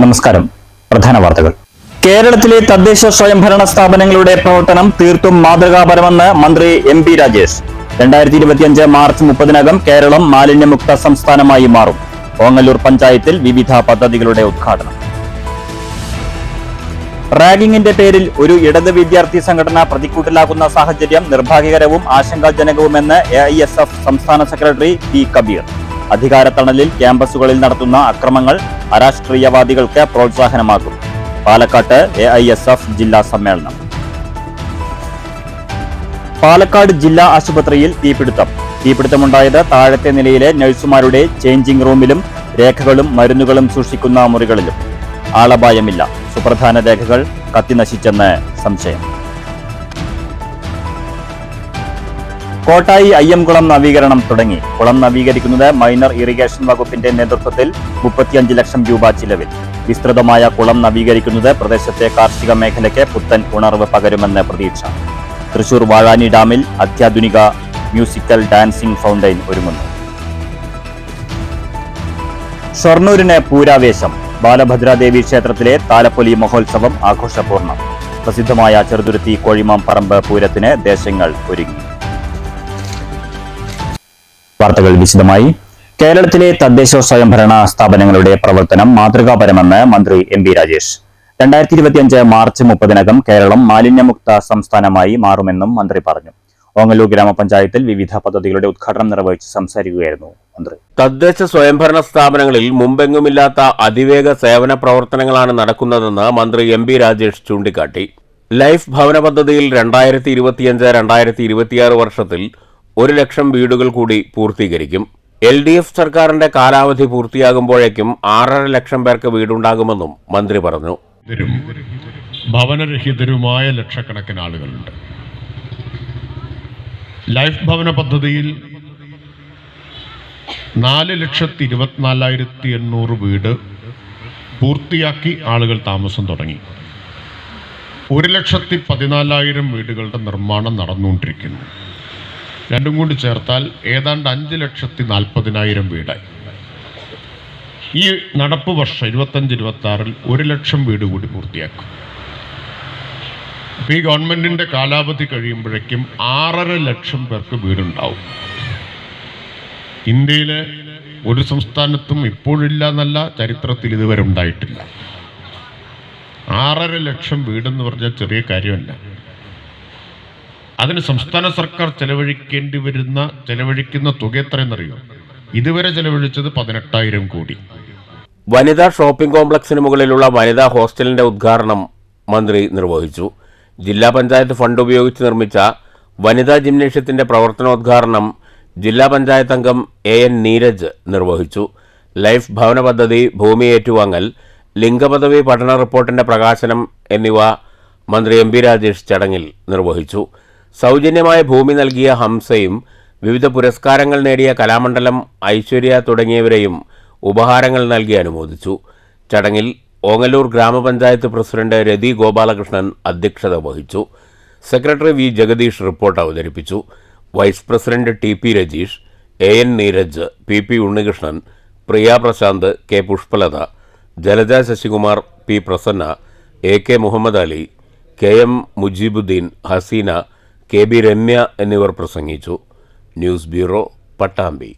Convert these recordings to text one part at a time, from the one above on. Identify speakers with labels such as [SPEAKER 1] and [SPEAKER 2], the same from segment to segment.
[SPEAKER 1] നമസ്കാരം. പ്രധാന വാർത്തകൾ. കേരളത്തിലെ തദ്ദേശ സ്വയംഭരണ സ്ഥാപനങ്ങളുടെ പ്രവർത്തനം തീർത്തും മാതൃകാപരമെന്ന് മന്ത്രി എം.പി. രാജേഷ്. 2025 മാർച്ച് 30-നകം കേരളം മാലിന്യമുക്ത സംസ്ഥാനമായി മാറും. ഓങ്ങല്ലൂർ പഞ്ചായത്തിൽ വിവിധ പദ്ധതികളുടെ ഉദ്ഘാടനം. റാഗിങ്ങിന്റെ പേരിൽ ഒരു ഇടത് വിദ്യാർത്ഥി സംഘടന പ്രതിക്കൂട്ടിലാകുന്ന സാഹചര്യം നിർഭാഗ്യകരവും ആശങ്കാജനകവുമെന്ന് AISF സംസ്ഥാന സെക്രട്ടറി പി കബീർ. അധികാരത്തണലിൽ ക്യാമ്പസുകളിൽ നടത്തുന്ന അക്രമങ്ങൾ അരാഷ്ട്രീയവാദികൾക്ക് പ്രോത്സാഹനമാകും. പാലക്കാട്ട് AISF ജില്ലാ സമ്മേളനം. പാലക്കാട് ജില്ലാ ആശുപത്രിയിൽ തീപിടുത്തമുണ്ടായത് താഴത്തെ നിലയിലെ നഴ്സുമാരുടെ ചേഞ്ചിംഗ് റൂമിലും രേഖകളും മരുന്നുകളും സൂക്ഷിക്കുന്ന മുറികളിലും. ആളപായമില്ല. സുപ്രധാന രേഖകൾ കത്തിനശിച്ചെന്ന് സംശയം. കോട്ടായി അയ്യംകുളം നവീകരണം തുടങ്ങി. കുളം നവീകരിക്കുന്നത് മൈനർ ഇറിഗേഷൻ വകുപ്പിന്റെ നേതൃത്വത്തിൽ 35 ലക്ഷം രൂപ ചിലവിൽ. വിസ്തൃതമായ കുളം നവീകരിക്കുന്നത് പ്രദേശത്തെ കാർഷിക മേഖലയ്ക്ക് പുത്തൻ ഉണർവ് പകരുമെന്ന് പ്രതീക്ഷ. തൃശൂർ വാഴാനി ഡാമിൽ അത്യാധുനിക മ്യൂസിക്കൽ ഡാൻസിംഗ് ഫൗണ്ടൈൻ ഒരുങ്ങുന്നു. ഷൊർണൂരിന് പൂരാവേശം. ബാലഭദ്രാദേവി ക്ഷേത്രത്തിലെ താലപ്പൊലി മഹോത്സവം ആഘോഷപൂർണ്ണം. പ്രസിദ്ധമായ ചെറുതുരുത്തി കോഴിമാം പറമ്പ് പൂരത്തിന് ദേശങ്ങൾ ഒരുങ്ങി. വാർത്തകൾ വിശദമായി. കേരളത്തിലെ തദ്ദേശ സ്വയംഭരണ സ്ഥാപനങ്ങളുടെ പ്രവർത്തനം മാതൃകാപരമെന്ന് മന്ത്രി എം.പി. രാജേഷ്. 2025 മാർച്ച് 30-നകം കേരളം മാലിന്യമുക്ത സംസ്ഥാനമായി മാറുമെന്നും മന്ത്രി പറഞ്ഞു. ഓങ്ങല്ലൂർ ഗ്രാമപഞ്ചായത്തിൽ വിവിധ പദ്ധതികളുടെ ഉദ്ഘാടനം നിർവഹിച്ച് സംസാരിക്കുകയായിരുന്നു മന്ത്രി.
[SPEAKER 2] തദ്ദേശ സ്വയംഭരണ സ്ഥാപനങ്ങളിൽ മുമ്പെങ്ങുമില്ലാത്ത അതിവേഗ സേവന പ്രവർത്തനങ്ങളാണ് നടക്കുന്നതെന്ന് മന്ത്രി എം.പി. രാജേഷ് ചൂണ്ടിക്കാട്ടി. ലൈഫ് ഭവന പദ്ധതിയിൽ 2025-2026 വർഷത്തിൽ 1 ലക്ഷം വീടുകൾ കൂടി പൂർത്തീകരിക്കും. LDF സർക്കാരിന്റെ കാലാവധി പൂർത്തിയാകുമ്പോഴേക്കും 6.5 ലക്ഷം പേർക്ക് വീടുണ്ടാകുമെന്നും മന്ത്രി പറഞ്ഞു.
[SPEAKER 3] ഭവനരഹിതരുമായ ലക്ഷക്കണക്കിന് ആളുകളുണ്ട്. ലൈഫ് ഭവന പദ്ധതിയിൽ 4,24,800 വീട് പൂർത്തിയാക്കി ആളുകൾ താമസം തുടങ്ങി. 1,14,000 വീടുകളുടെ നിർമ്മാണം നടന്നുകൊണ്ടിരിക്കുന്നു. രണ്ടും കൂടി ചേർത്താൽ ഏതാണ്ട് 5,40,000 വീടായി. ഈ നടപ്പ് വർഷം 25-26 1 ലക്ഷം വീട് കൂടി പൂർത്തിയാക്കും. ഈ ഗവൺമെന്റിന്റെ കാലാവധി കഴിയുമ്പോഴേക്കും 6.5 ലക്ഷം പേർക്ക് വീടുണ്ടാവും. ഇന്ത്യയിലെ ഒരു സംസ്ഥാനത്തും ഇപ്പോഴില്ല എന്നല്ല, ചരിത്രത്തിൽ ഇതുവരെ ഉണ്ടായിട്ടില്ല. 6.5 ലക്ഷം വീടെന്ന് പറഞ്ഞാൽ ചെറിയ കാര്യമല്ല. അതിന് സംസ്ഥാന സർക്കാർ ചെലവഴിക്കുന്ന തുക എത്രയെന്നറിയോ? ഇതുവരെ ചെലവഴിച്ചത് 18,000 കോടി.
[SPEAKER 2] വനിതാ ഷോപ്പിംഗ് കോംപ്ലക്സിന് മുകളിലുള്ള വനിതാ ഹോസ്റ്റലിന്റെ ഉദ്ഘാടനം മന്ത്രി നിർവഹിച്ചു. ജില്ലാ പഞ്ചായത്ത് ഫണ്ട് ഉപയോഗിച്ച് നിർമ്മിച്ച വനിതാ ജിംനേഷ്യത്തിന്റെ പ്രവർത്തനോദ്ഘാടനം ജില്ലാ പഞ്ചായത്ത് അംഗം AN നീരജ് നിർവഹിച്ചു. ലൈഫ് ഭവന പദ്ധതി, ഭൂമി ഏറ്റുവാങ്ങൽ, ലിംഗപദവി പഠന റിപ്പോർട്ടിന്റെ പ്രകാശനം എന്നിവ മന്ത്രി എം.പി. രാജേഷ് ചടങ്ങിൽ നിർവഹിച്ചു. സൗജന്യമായ ഭൂമി നൽകിയ ഹംസയും വിവിധ പുരസ്കാരങ്ങൾ നേടിയ കലാമണ്ഡലം ഐശ്വര്യ തുടങ്ങിയവരെയും ഉപഹാരങ്ങൾ നൽകി അനുമോദിച്ചു. ചടങ്ങിൽ ഓങ്ങല്ലൂർ ഗ്രാമപഞ്ചായത്ത് പ്രസിഡന്റ് രതി ഗോപാലകൃഷ്ണൻ അധ്യക്ഷത വഹിച്ചു. സെക്രട്ടറി വി ജഗദീഷ് റിപ്പോർട്ട് അവതരിപ്പിച്ചു. Vice president TP Rajeesh, AN Neeraj, PP Unnikrishnan, Priya Prashanth, K Pushpalatha, Jalaja Sasikumar, P Prasanna, AK Muhammad Ali, KM Mujeebuddeen, Haseena, KB Ramya എന്നിവർ പ്രസംഗിച്ചു. News bureau, Pattambi.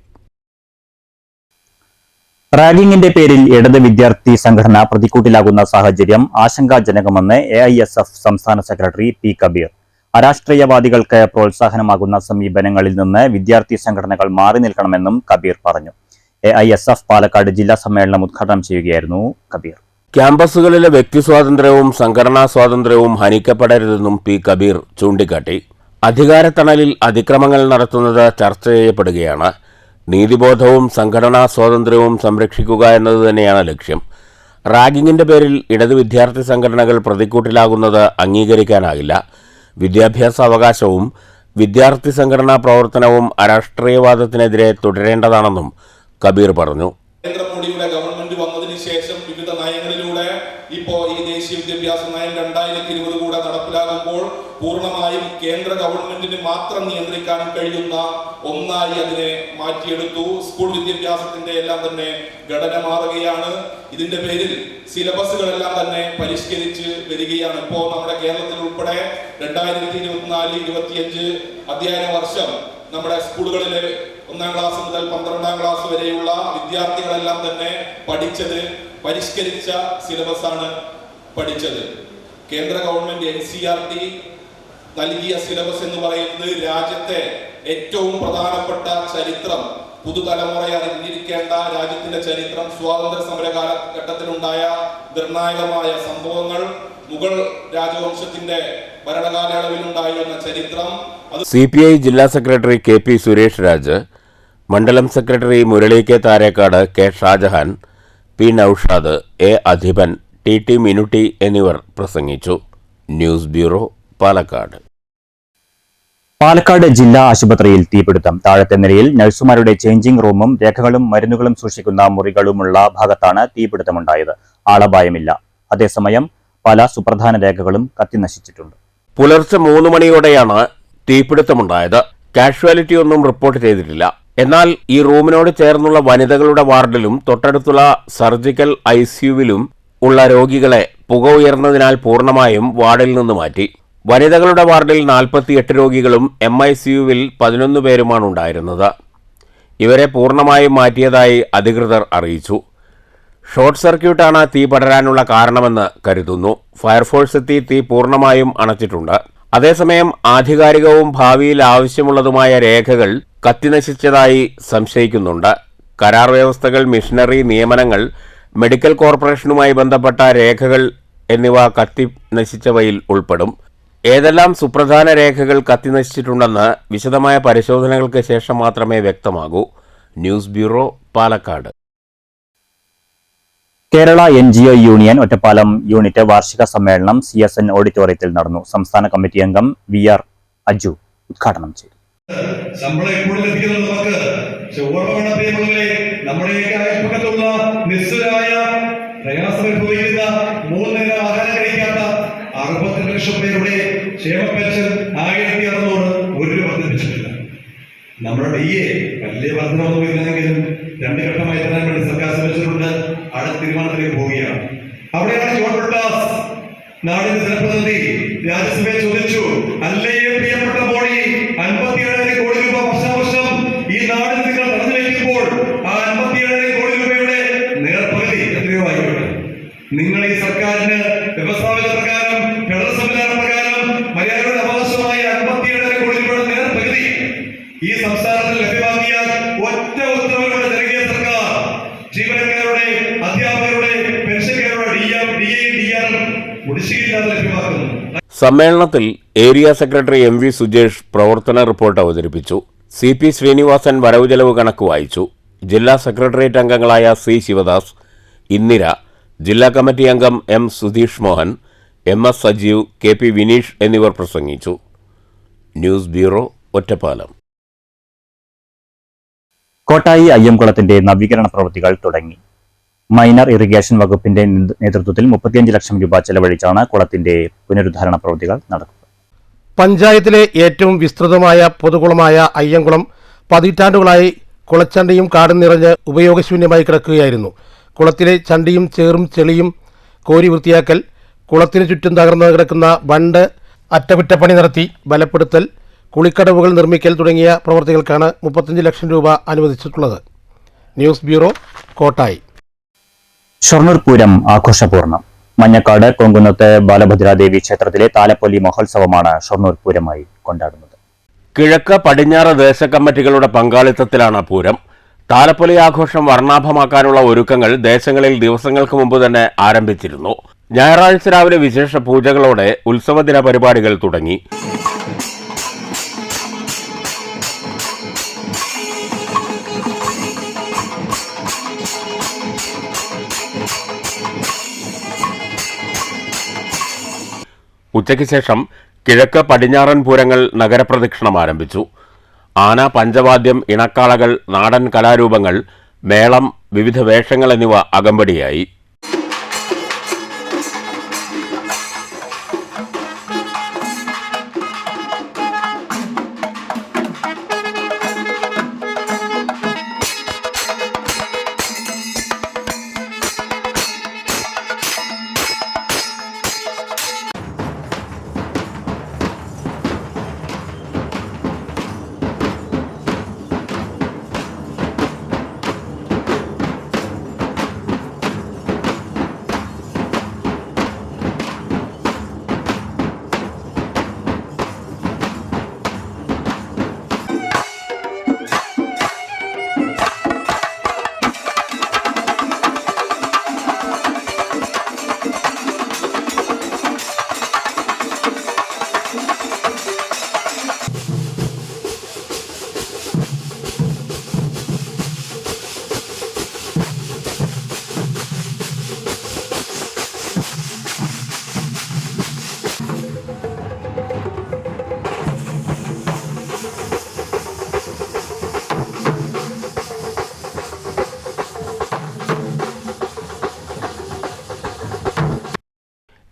[SPEAKER 1] റാഗിങ്ങിന്റെ പേരിൽ ഇടത് വിദ്യാർത്ഥി സംഘടന പ്രതിക്കൂട്ടിലാകുന്ന സാഹചര്യം ആശങ്കാജനകമെന്ന് AISF സംസ്ഥാന സെക്രട്ടറി പി കബീർ. അരാഷ്ട്രീയവാദികൾക്ക് പ്രോത്സാഹനമാകുന്ന സമീപനങ്ങളിൽ നിന്ന് വിദ്യാർത്ഥി സംഘടനകൾ മാറി നിൽക്കണമെന്നും കബീർ പറഞ്ഞു. AISF പാലക്കാട് ജില്ലാ സമ്മേളനം ഉദ്ഘാടനം ചെയ്യുകയായിരുന്നു കബീർ.
[SPEAKER 2] ക്യാമ്പസുകളിലെ വ്യക്തി സ്വാതന്ത്ര്യവും സംഘടനാ സ്വാതന്ത്ര്യവും ഹനിക്കപ്പെടരുതെന്നും പി കബീർ ചൂണ്ടിക്കാട്ടി. അധികാരത്തണലിൽ അതിക്രമങ്ങൾ നടത്തുന്നത് ചർച്ച ചെയ്യപ്പെടുകയാണ്. നീതിബോധവും സംഘടനാ സ്വാതന്ത്ര്യവും സംരക്ഷിക്കുക എന്നത് തന്നെയാണ് ലക്ഷ്യം. റാഗിങ്ങിന്റെ പേരിൽ ഇടത് വിദ്യാർത്ഥി സംഘടനകൾ പ്രതിക്കൂട്ടിലാകുന്നത് അംഗീകരിക്കാനാകില്ല. വിദ്യാഭ്യാസ അവകാശവും വിദ്യാർത്ഥി സംഘടനാ പ്രവർത്തനവും അരാഷ്ട്രീയവാദത്തിനെതിരെ തുടരേണ്ടതാണെന്നും കബീർ പറഞ്ഞു.
[SPEAKER 4] നരേന്ദ്രമോദിയുടെ ഗവൺമെന്റ് വന്നതിന് ശേഷം വിവിധ നയങ്ങൾ നയങ്ങളിലൂടെ ഇപ്പോൾ ഈ ദേശീയ വിദ്യാഭ്യാസ നയം 2020 കൂടെ നടപ്പിലാകുമ്പോൾ പൂർണ്ണമായും കേന്ദ്ര ഗവൺമെന്റിന് മാത്രം നിയന്ത്രിക്കാൻ കഴിയുന്ന ഒന്നായി അതിനെ മാറ്റിയെടുത്തു. സ്കൂൾ വിദ്യാഭ്യാസത്തിന്റെ എല്ലാം തന്നെ ഘടന മാറുകയാണ്. ഇതിന്റെ പേരിൽ സിലബസുകളെല്ലാം തന്നെ പരിഷ്കരിച്ച് വരികയാണ്. ഇപ്പോൾ നമ്മുടെ കേരളത്തിൽ ഉൾപ്പെടെ 2024-25 അധ്യയന വർഷം നമ്മുടെ സ്കൂളുകളിലെ 1ാം ക്ലാസ് മുതൽ 12ാം ക്ലാസ് വരെയുള്ള വിദ്യാർത്ഥികളെല്ലാം തന്നെ പഠിച്ചത് പരിഷ്കരിച്ച സിലബസ് ആണ് പഠിച്ചത്. കേന്ദ്ര ഗവൺമെന്റ് NCERT നൽകിയ സിലബസ് എന്ന് പറയുന്നത് രാജ്യത്തെ ഏറ്റവും പ്രധാനപ്പെട്ട ചരിത്രം, പുതുതലമുറ അറിഞ്ഞിരിക്കേണ്ട രാജ്യത്തിന്റെ ചരിത്രം, സ്വാതന്ത്ര്യ സമര കാലഘട്ടത്തിലുണ്ടായ നിർണായകമായ സംഭവങ്ങൾ, മുഗൾ രാജവംശത്തിന്റെ ഭരണകാലയളവിലുണ്ടായിരുന്ന ചരിത്രം.
[SPEAKER 2] CPI ജില്ലാ സെക്രട്ടറി KP സുരേഷ് രാജ്, മണ്ഡലം secretary Murali K Tharekkad, K Shajahan, P Noushad, A Adhipan, TT Minutty എന്നിവർ പ്രസംഗിച്ചു. News bureau, Palakkad.
[SPEAKER 1] പാലക്കാട് ജില്ലാ ആശുപത്രിയിൽ തീപിടുത്തം. താഴത്തെ നിലയിൽ നഴ്സുമാരുടെ ചേഞ്ചിംഗ് റൂമും രേഖകളും മരുന്നുകളും സൂക്ഷിക്കുന്ന മുറികളുമുള്ള ഭാഗത്താണ് തീപിടുത്തമുണ്ടായത്. ആളപായമില്ല. അതേസമയം പല സുപ്രധാന രേഖകളും കത്തിനശിച്ചിട്ടുണ്ട്.
[SPEAKER 2] പുലർച്ചെ 3 മണിയോടെയാണ് തീപിടുത്തമുണ്ടായത്. കാഷ്വാലിറ്റി ഒന്നും റിപ്പോർട്ട് ചെയ്തിട്ടില്ല. എന്നാൽ ഈ റൂമിനോട് ചേർന്നുള്ള വനിതകളുടെ വാർഡിലും തൊട്ടടുത്തുള്ള സർജിക്കൽ ICUവിലും ഉള്ള രോഗികളെ പുക ഉയർന്നതിനാൽ പൂർണ്ണമായും വാർഡിൽ നിന്ന് മാറ്റി. വനിതകളുടെ വാർഡിൽ 48 രോഗികളും MICUവിൽ 11 പേരുമാണ് ഉണ്ടായിരുന്നത്. ഇവരെ പൂർണ്ണമായും മാറ്റിയതായി അധികൃതർ അറിയിച്ചു. ഷോർട്ട് സർക്യൂട്ടാണ് തീ പടരാനുള്ള കാരണമെന്ന് കരുതുന്നു. ഫയർഫോഴ്സ് എത്തി തീ പൂർണ്ണമായും അണച്ചിട്ടുണ്ട്. അതേസമയം ആധികാരികവും ഭാവിയിൽ ആവശ്യമുള്ളതുമായ രേഖകൾ കത്തിനശിച്ചതായി സംശയിക്കുന്നുണ്ട്. കരാർ വ്യവസ്ഥകൾ, മിഷനറി, നിയമനങ്ങൾ, മെഡിക്കൽ കോർപ്പറേഷനുമായി ബന്ധപ്പെട്ട രേഖകൾ എന്നിവ കത്തിനശിച്ചവയിൽ ഉൾപ്പെടും. ഏതെല്ലാം സുപ്രധാന രേഖകൾ കത്തിനശിച്ചിട്ടുണ്ടെന്ന് വിശദമായ പരിശോധനകൾക്ക് ശേഷം മാത്രമേ വ്യക്തമാകൂ. News bureau, Palakkad.
[SPEAKER 1] Kerala NGO union Ottapalam unit വാർഷിക സമ്മേളനം CSN ഓഡിറ്റോറിയത്തിൽ നടന്നു. സംസ്ഥാന കമ്മിറ്റി അംഗം VR അജു ഉദ്ഘാടനം ചെയ്തു.
[SPEAKER 5] ശമ്പളം എപ്പോഴും ലഭിക്കുന്നത് നമുക്ക് പ്രിയമുള്ളവരെ, നമ്മുടെയൊക്കെ അയൽപ്പക്കത്തുള്ള നിസ്വരായ പ്രയാസം അനുഭവിക്കുന്ന 3 നേരം ആഹാരം കഴിക്കാത്ത 62 ലക്ഷം പേരുടെ ക്ഷേമ പെൻഷൻ 1600 ഒരു രൂപ വർദ്ധിപ്പിച്ചിട്ടില്ല. നമ്മുടെ DA വലിയ വർദ്ധനമൊന്നും ഇല്ലെങ്കിലും 2 ഘട്ടമായി തരാൻ വേണ്ടി സർക്കാർ ശ്രമിച്ചിട്ടുണ്ട്. അടുത്ത തീരുമാനത്തിലേക്ക് പോവുകയാണ്. അവിടെയാണ് ജോൺ ബ്രിട്ടാസ്, നാടിന്റെ ജനപ്രതിനിധി, രാജ്യസഭയിൽ ചോദിച്ചു, അല്ലേ പ്രിയപ്പെട്ട മോഡി, 57,000 കോടി രൂപ വർഷാവർഷം ഈ നാടിന് നിങ്ങൾ തടഞ്ഞു വയ്ക്കുമ്പോൾ ആ 57,000 കോടി രൂപയുടെ നേർപകുതി എത്രയോ ആയിക്കോട്ടെ, നിങ്ങൾ ഈ സർക്കാരിന് വ്യവസായ പ്രകാരം, ഫെഡറൽ സംവിധാന പ്രകാരം മര്യാദയുടെ അവകാശമായ 57,000 കോടി രൂപയുടെ നേർപകുതി ഈ സംസ്ഥാനത്തിൽ ലഭ്യമാക്കിയാൽ ഒറ്റ ഉത്തരവിലൂടെ ജനകീയ സർക്കാർ ജീവനക്കാരുടെ, അധ്യാപകരുടെ, പെൻഷൻകാരുടെ DA കുടിശ്ശികയില്ലാതെ ലഭ്യമാക്കുന്നു.
[SPEAKER 2] സമ്മേളനത്തിൽ ഏരിയ സെക്രട്ടറി MV സുജേഷ് പ്രവർത്തന റിപ്പോർട്ട് അവതരിപ്പിച്ചു. CP ശ്രീനിവാസൻ വരവ് ചെലവ് കണക്ക് വായിച്ചു. ജില്ലാ സെക്രട്ടേറിയറ്റ് അംഗങ്ങളായ C ശിവദാസ്, ഇന്ദിര, ജില്ലാ കമ്മിറ്റി അംഗം M Sudheesh Mohan, MS Sajeev, KP Vineesh എന്നിവർ പ്രസംഗിച്ചു. News bureau, Ottapalam.
[SPEAKER 1] കോട്ടായി അയ്യംകുളത്തിന്റെ നവീകരണ പ്രവൃത്തികൾ തുടങ്ങി. മൈനർ ഇറിഗേഷൻ വകുപ്പിന്റെ നേതൃത്വത്തിൽ 35 ലക്ഷം രൂപ ചെലവഴിച്ചാണ് കുളത്തിന്റെ പുനരുദ്ധാരണ പ്രവൃത്തികൾ നടക്കുന്നത്.
[SPEAKER 6] പഞ്ചായത്തിലെ ഏറ്റവും വിസ്തൃതമായ പൊതുകുളമായ അയ്യംകുളം പതിറ്റാണ്ടുകളായി കുളച്ചണ്ടിയും കാടും നിറഞ്ഞ് ഉപയോഗശൂന്യമായി കിടക്കുകയായിരുന്നു. കുളത്തിലെ ചണ്ടിയും ചേറും ചെളിയും കോരി വൃത്തിയാക്കൽ, കുളത്തിന് ചുറ്റും തകർന്നു കിടക്കുന്ന ബണ്ട് അറ്റകുറ്റപ്പണി നടത്തി ബലപ്പെടുത്തൽ, കുളിക്കടവുകൾ നിർമ്മിക്കൽ തുടങ്ങിയ പ്രവൃത്തികൾക്കാണ് 35 ലക്ഷം രൂപ അനുവദിച്ചിട്ടുള്ളത്. News bureau, Kottayi.
[SPEAKER 1] ഷൊർണൂർ പൂരം ആഘോഷപൂർണ്ണം. മഞ്ഞക്കാട് കൊങ്കുന്നത്ത് ബാലഭദ്രാദേവി ക്ഷേത്രത്തിലെ താലപ്പൊലി മഹോത്സവമാണ് ഷൊർണൂർ പൂരമായി കൊണ്ടാടുന്നത്.
[SPEAKER 2] കിഴക്ക് പടിഞ്ഞാറ് ദേശകമ്മിറ്റികളുടെ പങ്കാളിത്തത്തിലാണ് പൂരം. താലപ്പൊലി ആഘോഷം വർണ്ണാഭമാക്കാനുള്ള ഒരുക്കങ്ങൾ ദേശങ്ങളിൽ ദിവസങ്ങൾക്ക് മുമ്പ് തന്നെ ആരംഭിച്ചിരുന്നു. ഞായറാഴ്ച രാവിലെ വിശേഷ പൂജകളോടെ ഉത്സവദിന പരിപാടികൾ തുടങ്ങി. ഉച്ചയ്ക്ക് ശേഷം കിഴക്ക് പടിഞ്ഞാറൻ പൂരങ്ങൾ നഗരപ്രദക്ഷിണം ആരംഭിച്ചു. ആന, പഞ്ചവാദ്യം, ഇണക്കാളകൾ, നാടൻ കലാരൂപങ്ങൾ, മേളം, വിവിധ വേഷങ്ങൾ എന്നിവ അകമ്പടിയായി.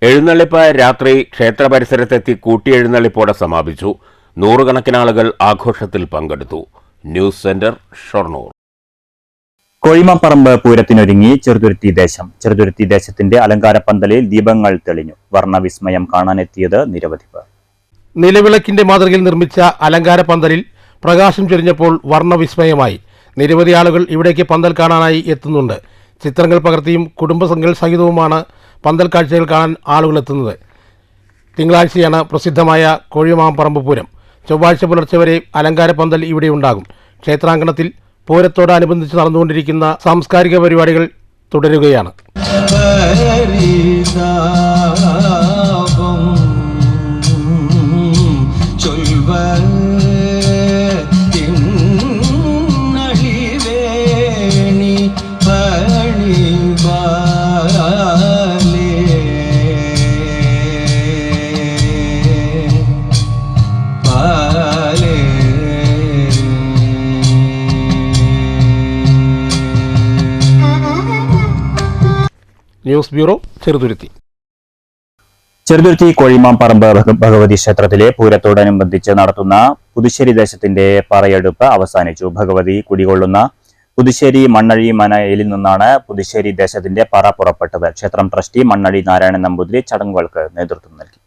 [SPEAKER 2] എഴുന്നള്ളിപ്പ് രാത്രി ക്ഷേത്ര പരിസരത്തെത്തി കൂട്ടിയെഴുന്നള്ളിപ്പോടെ സമാപിച്ചു. നൂറുകണക്കിന് ആളുകൾ ആഘോഷത്തിൽ പങ്കെടുത്തു. News centre, Shoranur.
[SPEAKER 1] കോഴിമാപ്പറമ്പ് പൂരത്തിനൊരുങ്ങി ചെറുതുരുത്തി ദേശം. ചെറുതുരുത്തി ദേശത്തിന്റെ അലങ്കാരപ്പന്തലിൽ ദീപങ്ങൾ തെളിഞ്ഞു. വർണ്ണവിസ്മയം കാണാനെത്തിയത് നിരവധി പേർ.
[SPEAKER 6] നിലവിളക്കിന്റെ മാതൃകയിൽ നിർമ്മിച്ച അലങ്കാര പന്തലിൽ പ്രകാശം ചൊരിഞ്ഞപ്പോൾ വർണ്ണവിസ്മയമായി. നിരവധി ആളുകൾ ഇവിടേക്ക് പന്തൽ കാണാനായി എത്തുന്നുണ്ട്. ചിത്രങ്ങൾ പകർത്തിയും കുടുംബസംഘങ്ങൾ സഹിതവുമാണ് പന്തൽ കാഴ്ചകൾ കാണാൻ ആളുകൾ എത്തുന്നത്. തിങ്കളാഴ്ചയാണ് പ്രസിദ്ധമായ കോഴിമാപ്പറമ്പ് പൂരം. ചൊവ്വാഴ്ച പുലർച്ചെ വരെ അലങ്കാര പന്തൽ ഇവിടെ ഉണ്ടാകും. ക്ഷേത്രാങ്കണത്തിൽ പൂരത്തോടനുബന്ധിച്ച് നടന്നുകൊണ്ടിരിക്കുന്ന സാംസ്കാരിക പരിപാടികൾ തുടരുകയാണ്. News bureau, Cheruthuruthy.
[SPEAKER 1] ചെറുതുരുത്തി കോഴിമാപ്പറമ്പ് ഭഗവതി ക്ഷേത്രത്തിലെ പൂരത്തോടനുബന്ധിച്ച് നടത്തുന്ന പുതുശ്ശേരി ദേശത്തിന്റെ പറയെടുപ്പ് അവസാനിച്ചു. ഭഗവതി കുടികൊള്ളുന്ന പുതുശ്ശേരി മണ്ണഴി മനയിൽ നിന്നാണ് പുതുശ്ശേരി ദേശത്തിന്റെ പറ പുറപ്പെട്ടത്. ക്ഷേത്രം ട്രസ്റ്റി മണ്ണഴി നാരായണൻ നമ്പൂതിരി ചടങ്ങുകൾക്ക് നേതൃത്വം നൽകി.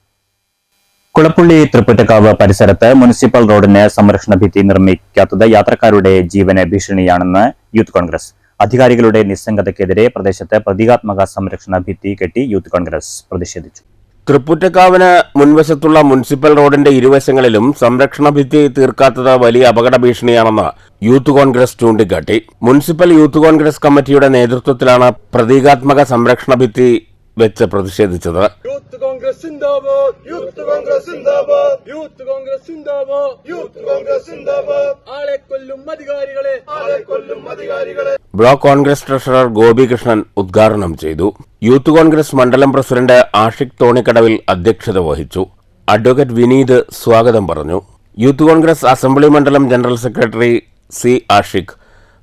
[SPEAKER 1] കുളപ്പുള്ളി തൃപ്പറ്റക്കാവ് പരിസരത്ത് മുനിസിപ്പൽ റോഡിന് സംരക്ഷണ ഭിത്തി നിർമ്മിക്കാത്തത് യാത്രക്കാരുടെ ജീവന് ഭീഷണിയാണെന്ന് യൂത്ത് കോൺഗ്രസ്. അധികാരികളുടെ നിസ്സംഗതയ്ക്കെതിരെ പ്രദേശത്ത് പ്രതീകാത്മക സംരക്ഷണ ഭിത്തി കെട്ടി യൂത്ത് കോൺഗ്രസ് പ്രതിഷേധിച്ചു.
[SPEAKER 2] തൃപ്പൂറ്റക്കാവിന് മുൻവശത്തുള്ള മുനിസിപ്പൽ റോഡിന്റെ ഇരുവശങ്ങളിലും സംരക്ഷണ ഭിത്തി തീർക്കാത്തത് വലിയ അപകട ഭീഷണിയാണെന്ന് യൂത്ത് കോൺഗ്രസ് ചൂണ്ടിക്കാട്ടി. മുനിസിപ്പൽ യൂത്ത് കോൺഗ്രസ് കമ്മിറ്റിയുടെ നേതൃത്വത്തിലാണ് പ്രതീകാത്മക സംരക്ഷണ ഭിത്തി വെച്ച് പ്രതിഷേധിച്ചത്.
[SPEAKER 7] യൂത്ത് കോൺഗ്രസ് സിന്ദാബാദ്, യൂത്ത് കോൺഗ്രസ് സിന്ദാബാദ്, യൂത്ത് കോൺഗ്രസ് സിന്ദാബാദ്, യൂത്ത് കോൺഗ്രസ് സിന്ദാബാദ്. ആളെ കൊല്ലും അധികാരികളെ, ആളെ കൊല്ലും അധികാരികളെ.
[SPEAKER 2] ബ്ലോക്ക് കോൺഗ്രസ് ട്രഷറർ ഗോപികൃഷ്ണൻ ഉദ്ഘാടനം ചെയ്തു. യൂത്ത് കോൺഗ്രസ് മണ്ഡലം പ്രസിഡന്റ് ആഷിഖ് തോണിക്കടവിൽ അധ്യക്ഷത വഹിച്ചു. അഡ്വക്കേറ്റ് വിനീത് സ്വാഗതം പറഞ്ഞു. യൂത്ത് കോൺഗ്രസ് അസംബ്ലി മണ്ഡലം ജനറൽ സെക്രട്ടറി സി ആഷിഖ്,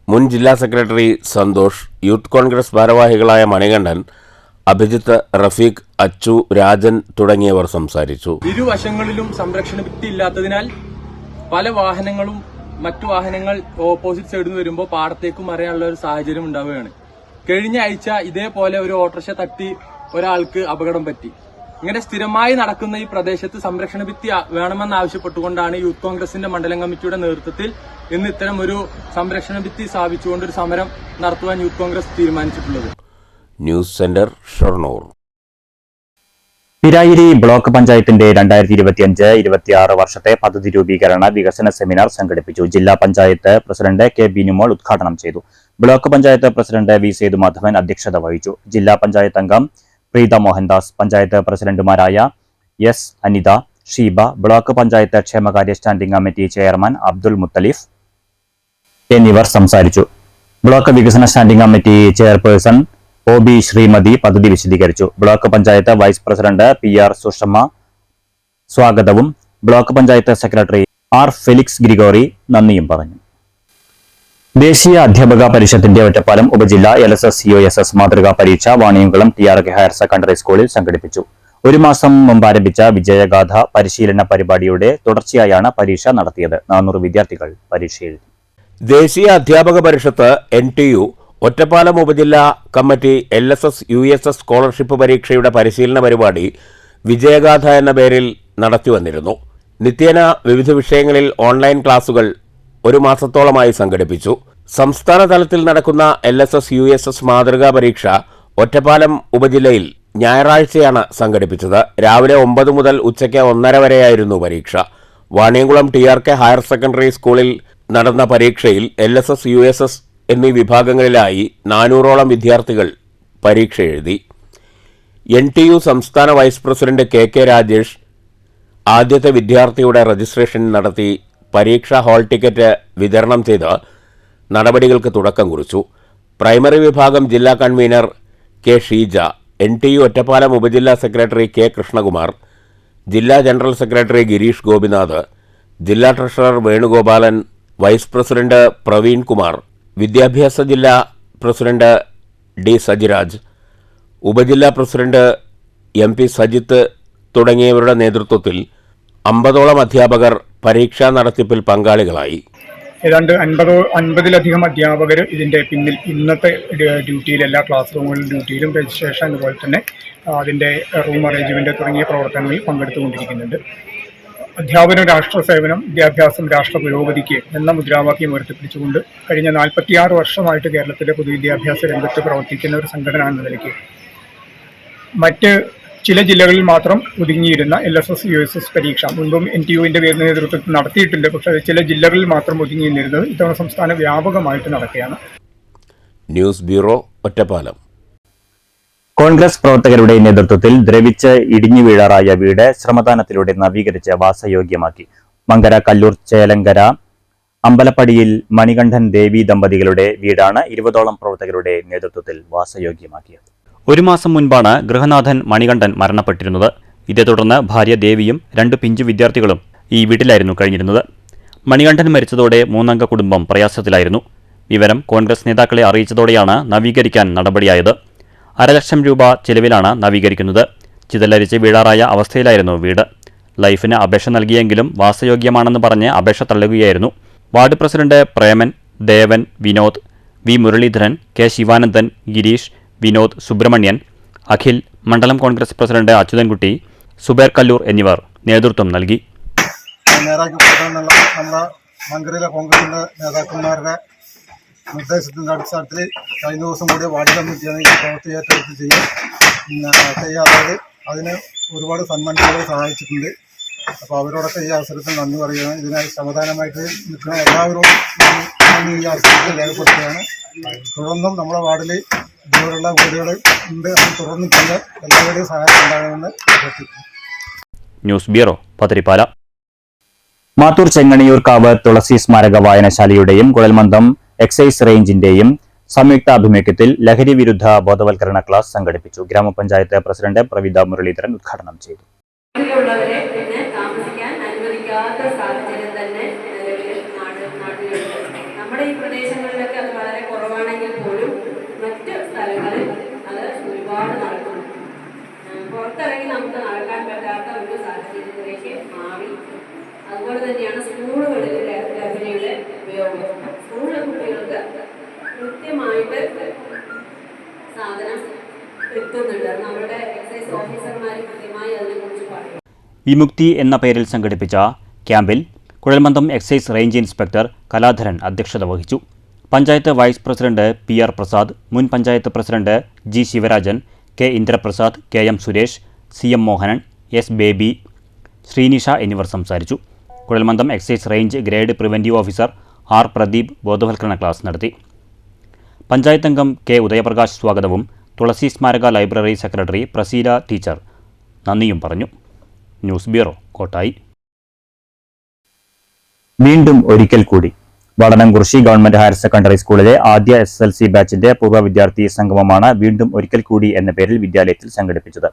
[SPEAKER 2] മുൻ ജില്ലാ സെക്രട്ടറി സന്തോഷ്, യൂത്ത് കോൺഗ്രസ് ഭാരവാഹികളായ മണികണ്ഠൻ, അഭിജിത്ത്, റഫീഖ്, അച്ചു, രാജൻ തുടങ്ങിയവർ സംസാരിച്ചു.
[SPEAKER 7] ഇരുവശങ്ങളിലും സംരക്ഷണ ഭിത്തി ഇല്ലാത്തതിനാൽ പല വാഹനങ്ങളും മറ്റു വാഹനങ്ങൾ ഓപ്പോസിറ്റ് സൈഡിൽ നിന്ന് വരുമ്പോൾ പാടത്തേക്ക് മറിയാനുള്ള ഒരു സാഹചര്യം ഉണ്ടാവുകയാണ്. കഴിഞ്ഞ ആഴ്ച ഇതേപോലെ ഒരു ഓട്ടോറിക്ഷ തട്ടി ഒരാൾക്ക് അപകടം പറ്റി. ഇങ്ങനെ സ്ഥിരമായി നടക്കുന്ന ഈ പ്രദേശത്ത് സംരക്ഷണ ഭിത്തി വേണമെന്നാവശ്യപ്പെട്ടുകൊണ്ടാണ് യൂത്ത് കോൺഗ്രസിന്റെ മണ്ഡലം കമ്മിറ്റിയുടെ നേതൃത്വത്തിൽ ഇന്ന് ഇത്തരം ഒരു സംരക്ഷണ ഭിത്തി സ്ഥാപിച്ചുകൊണ്ട് ഒരു സമരം നടത്തുവാൻ യൂത്ത് കോൺഗ്രസ് തീരുമാനിച്ചിട്ടുള്ളത്.
[SPEAKER 2] News centre, Shoranur.
[SPEAKER 1] Pirayiri block പഞ്ചായത്തിന്റെ 2025-26 വർഷത്തെ പദ്ധതി രൂപീകരണ വികസന സെമിനാർ സംഘടിപ്പിച്ചു. ജില്ലാ പഞ്ചായത്ത് പ്രസിഡന്റ് കെ ബിനുമോൾ ഉദ്ഘാടനം ചെയ്തു. Block panchayat president V Sethumadhavan അധ്യക്ഷത വഹിച്ചു. ജില്ലാ പഞ്ചായത്ത് അംഗം പ്രീത മോഹൻദാസ്, പഞ്ചായത്ത് പ്രസിഡന്റുമാരായ എസ് അനിത, ഷീബ, ബ്ലോക്ക് പഞ്ചായത്ത് ക്ഷേമകാര്യ standing committee chairman Abdul Muthalif എന്നിവർ സംസാരിച്ചു. ബ്ലോക്ക് വികസന standing committee chairperson OB Sreemathi പദ്ധതി വിശദീകരിച്ചു. Block panchayat vice president PR Sushama സ്വാഗതവും block panchayat secretary R Felix Gregory നന്ദിയും പറഞ്ഞു. ദേശീയ അധ്യാപക പരിഷത്തിന്റെ ഒറ്റപ്പാലം ഉപജില്ല LSS USS മാതൃകാ പരീക്ഷ വാണിയംകുളം TRK ഹയർ സെക്കൻഡറി സ്കൂളിൽ സംഘടിപ്പിച്ചു. ഒരു മാസം മുമ്പ് ആരംഭിച്ച വിജയഗാഥ പരിശീലന പരിപാടിയുടെ തുടർച്ചയായാണ് പരീക്ഷ നടത്തിയത്. 400 വിദ്യാർത്ഥികൾ പരീക്ഷ എഴുതി.
[SPEAKER 2] ദേശീയ അധ്യാപക പരിഷത്ത് NTU ഒറ്റപ്പാലം ഉപജില്ലാ കമ്മിറ്റി LSS USS സ്കോളർഷിപ്പ് പരീക്ഷയുടെ പരിശീലന പരിപാടി വിജയഗാഥ എന്ന പേരിൽ നടത്തിവന്നിരുന്നു. നിത്യേന വിവിധ വിഷയങ്ങളിൽ ഓൺലൈൻ ക്ലാസുകൾ ഒരു മാസത്തോളമായി സംഘടിപ്പിച്ചു. സംസ്ഥാന തലത്തിൽ നടക്കുന്ന LSS USS മാതൃകാ പരീക്ഷ ഒറ്റപ്പാലം ഉപജില്ലയിൽ ഞായറാഴ്ചയാണ് സംഘടിപ്പിച്ചത്. രാവിലെ 9 മുതൽ ഉച്ചയ്ക്ക് 1:30 വരെയായിരുന്നു പരീക്ഷ. വാണിയംകുളം TRK ഹയർ സെക്കൻഡറി സ്കൂളിൽ നടന്ന പരീക്ഷയിൽ LSS USS എന്നീ വിഭാഗങ്ങളിലായി 400ഓളം വിദ്യാർത്ഥികൾ പരീക്ഷ എഴുതി. NTU സംസ്ഥാന വൈസ് പ്രസിഡന്റ് KK രാജേഷ് ആദ്യത്തെ വിദ്യാർത്ഥിയുടെ രജിസ്ട്രേഷൻ നടത്തി പരീക്ഷാ ഹാൾ ടിക്കറ്റ് വിതരണം ചെയ്ത് നടപടികൾക്ക് തുടക്കം കുറിച്ചു. പ്രൈമറി വിഭാഗം ജില്ലാ convener K Sheeja, NTU Ottapalam ഉപജില്ലാ സെക്രട്ടറി K കൃഷ്ണകുമാർ, ജില്ലാ ജനറൽ സെക്രട്ടറി ഗിരീഷ് ഗോപിനാഥ്, ജില്ലാ treasurer Venugopalan, vice president Praveen Kumar, വിദ്യാഭ്യാസ ജില്ലാ പ്രസിഡന്റ് D സജിരാജ്, ഉപജില്ലാ പ്രസിഡന്റ് MP സജിത്ത് തുടങ്ങിയവരുടെ നേതൃത്വത്തിൽ 50ഓളം അധ്യാപകർ പരീക്ഷാ നടത്തിപ്പിൽ പങ്കാളികളായി.
[SPEAKER 8] ഏതാണ്ട് 50-ലധികം അധ്യാപകർ ഇതിൻ്റെ പിന്നിൽ ഇന്നത്തെ ഡ്യൂട്ടിയിൽ, എല്ലാ ക്ലാസ് റൂമുകളിലും ഡ്യൂട്ടിയിലും രജിസ്ട്രേഷൻ, അതുപോലെ തന്നെ അതിൻ്റെ റൂം അറേഞ്ച്മെൻറ്റ് തുടങ്ങിയ പ്രവർത്തനങ്ങളിൽ പങ്കെടുത്തുകൊണ്ടിരിക്കുന്നുണ്ട്. അധ്യാപനം രാഷ്ട്ര സേവനം, വിദ്യാഭ്യാസം രാഷ്ട്ര പുരോഗതിക്ക് എന്ന മുദ്രാവാക്യം ഉയർത്തിപ്പിടിച്ചുകൊണ്ട് കഴിഞ്ഞ 46 വർഷമായിട്ട് കേരളത്തിലെ പൊതുവിദ്യാഭ്യാസ രംഗത്ത് പ്രവർത്തിക്കുന്ന ഒരു സംഘടന എന്ന നിലയ്ക്ക് മറ്റ് ചില ജില്ലകളിൽ മാത്രം ഒതുങ്ങിയിരുന്ന LSS USS പരീക്ഷ മുൻപും NTUവിൻ്റെ നേതൃത്വത്തിൽ നടത്തിയിട്ടുണ്ട്. പക്ഷേ അത് ചില ജില്ലകളിൽ മാത്രം ഒതുങ്ങി നിന്നിരുന്നത് ഇത്തവണ സംസ്ഥാന വ്യാപകമായിട്ട് നടക്കുകയാണ്.
[SPEAKER 2] News bureau, Ottapalam.
[SPEAKER 1] കോൺഗ്രസ് പ്രവർത്തകരുടെ നേതൃത്വത്തിൽ ദ്രവിച്ച് ഇടിഞ്ഞു വീഴാറായ വീട് ശ്രമദാനത്തിലൂടെ നവീകരിച്ച് വാസയോഗ്യമാക്കി. മങ്കര കല്ലൂർ ചേലങ്കര അമ്പലപ്പടിയിൽ മണികണ്ഠൻ ദേവി ദമ്പതികളുടെ വീടാണ് 20ഓളം പ്രവർത്തകരുടെ നേതൃത്വത്തിൽ വാസയോഗ്യമാക്കിയത്. 1 മാസം മുൻപാണ് ഗൃഹനാഥൻ മണികണ്ഠൻ മരണപ്പെട്ടിരുന്നത്. ഇതേ തുടർന്ന് ഭാര്യ ദേവിയും 2 പിഞ്ചു വിദ്യാർത്ഥികളും ഈ വീട്ടിലായിരുന്നു കഴിഞ്ഞിരുന്നത്. മണികണ്ഠൻ മരിച്ചതോടെ 3-അംഗ കുടുംബം പ്രയാസത്തിലായിരുന്നു. വിവരം കോൺഗ്രസ് നേതാക്കളെ അറിയിച്ചതോടെയാണ് നവീകരിക്കാൻ നടപടിയായത്. 1.5 ലക്ഷം രൂപ ചെലവിലാണ് നവീകരിക്കുന്നത്. ചിതലരിച്ച് വീഴാറായ അവസ്ഥയിലായിരുന്നു വീട്. ലൈഫിന് അപേക്ഷ നൽകിയെങ്കിലും വാസയോഗ്യമാണെന്ന് പറഞ്ഞ് അപേക്ഷ തള്ളുകയായിരുന്നു. വാർഡ് പ്രസിഡന്റ് പ്രേമൻ, ദേവൻ, വിനോദ്, വി മുരളീധരൻ, കെ ശിവാനന്ദൻ, ഗിരീഷ്, വിനോദ്, സുബ്രഹ്മണ്യൻ, അഖിൽ, മണ്ഡലം കോൺഗ്രസ് പ്രസിഡന്റ് അച്യുതൻകുട്ടി, സുബേർ കല്ലൂർ എന്നിവർ നേതൃത്വം നൽകി.
[SPEAKER 9] നേരാക്കി കൊടുക്കാനുള്ള നമ്മുടെ മങ്കരയിലെ കോൺഗ്രസിൻ്റെ നേതാക്കന്മാരുടെ നിർദ്ദേശത്തിൻ്റെ അടിസ്ഥാനത്തിൽ കഴിഞ്ഞ ദിവസം കൂടി വാർഡ് കമ്മിറ്റിയാണ് ഈ പ്രവൃത്തി ഏറ്റെടുത്ത് ചെയ്യാത്തത്. അതിന് ഒരുപാട് സന്മാനികളെ സഹായിച്ചിട്ടുണ്ട്. അപ്പോൾ അവരോടൊക്കെ ഈ അവസരത്തിൽ നന്ദി പറയുകയാണ്. ഇതിനായി സമാധാനമായിട്ട് നിൽക്കുന്ന എല്ലാവരോടും ഈ അവസരത്തിൽ രേഖപ്പെടുത്തുകയാണ്. തുടർന്നും നമ്മുടെ വാർഡിൽ ഇതുപോലുള്ള വീടുകൾ ഉണ്ട്. അത് തുടർന്നിട്ടുണ്ട്. എല്ലാവരുടെയും സഹായം ഉണ്ടാകുമെന്ന് അഭ്യർത്ഥിക്കുന്നു.
[SPEAKER 1] News bureau, Pathiripala. മാത്തൂർ ചെങ്ങണിയൂർക്കാവ് തുളസി സ്മാരക വായനശാലയുടെയും കുഴൽമന്ദം എക്സൈസ് റേഞ്ചിന്റെയും സംയുക്താഭിമുഖ്യത്തിൽ ലഹരി വിരുദ്ധ ബോധവൽക്കരണ ക്ലാസ് സംഘടിപ്പിച്ചു. ഗ്രാമപഞ്ചായത്ത് പ്രസിഡന്റ് പ്രവിത മുരളീധരൻ ഉദ്ഘാടനം ചെയ്തു.
[SPEAKER 10] നമ്മുടെ ഈ പ്രദേശങ്ങളിലൊക്കെ അത് വളരെ കുറവാണെങ്കിൽ പോലും മറ്റ് സ്ഥലങ്ങളിൽ അത് ഒരുപാട് നടക്കുന്നു. പുറത്തിറങ്ങി നമുക്ക് നടക്കാൻ പറ്റാത്ത ഒരു സാഹചര്യത്തിലേക്ക് മാറി. അതുപോലെ തന്നെയാണ് സ്കൂളുകളിൽ ലഹരിയുടെ ഉപയോഗം. സ്കൂളിലെ കുട്ടികൾക്ക് കൃത്യമായിട്ട് സാധനം എത്തുന്നുണ്ട്. നമ്മുടെ എക്സൈസ് ഓഫീസർമാർ കൃത്യമായി അതിനെക്കുറിച്ച് പറയും.
[SPEAKER 1] വിമുക്തി എന്ന പേരിൽ സംഘടിപ്പിച്ച ക്യാമ്പിൽ കുഴൽമന്ദം എക്സൈസ് റേഞ്ച് ഇൻസ്പെക്ടർ കലാധരൻ അധ്യക്ഷത വഹിച്ചു. Panchayat vice president PR Prasad, മുൻ panchayat president G Sivarajan, K Indraprasad, KM Suresh, CM Mohanan, S Baby, Sreenisha എന്നിവർ സംസാരിച്ചു. കുഴൽമന്ദം excise range grade preventive officer R Pradeep ബോധവൽക്കരണ ക്ലാസ് നടത്തി. പഞ്ചായത്ത് അംഗം K ഉദയപ്രകാശ് സ്വാഗതവും തുളസി സ്മാരക ലൈബ്രറി സെക്രട്ടറി പ്രസീല ടീച്ചർ നന്ദിയും പറഞ്ഞു. News bureau, Kottayi. വീണ്ടും ഒരിക്കൽ കൂടി വടനംകുറിശി ഗവൺമെന്റ് ഹയർ സെക്കൻഡറി സ്കൂളിലെ ആദ്യ SSLC ബാച്ചിന്റെ പൂർവ്വ വിദ്യാർത്ഥി സംഗമമാണ് വീണ്ടും ഒരിക്കൽ കൂടി എന്ന പേരിൽ വിദ്യാലയത്തിൽ സംഘടിപ്പിച്ചത്.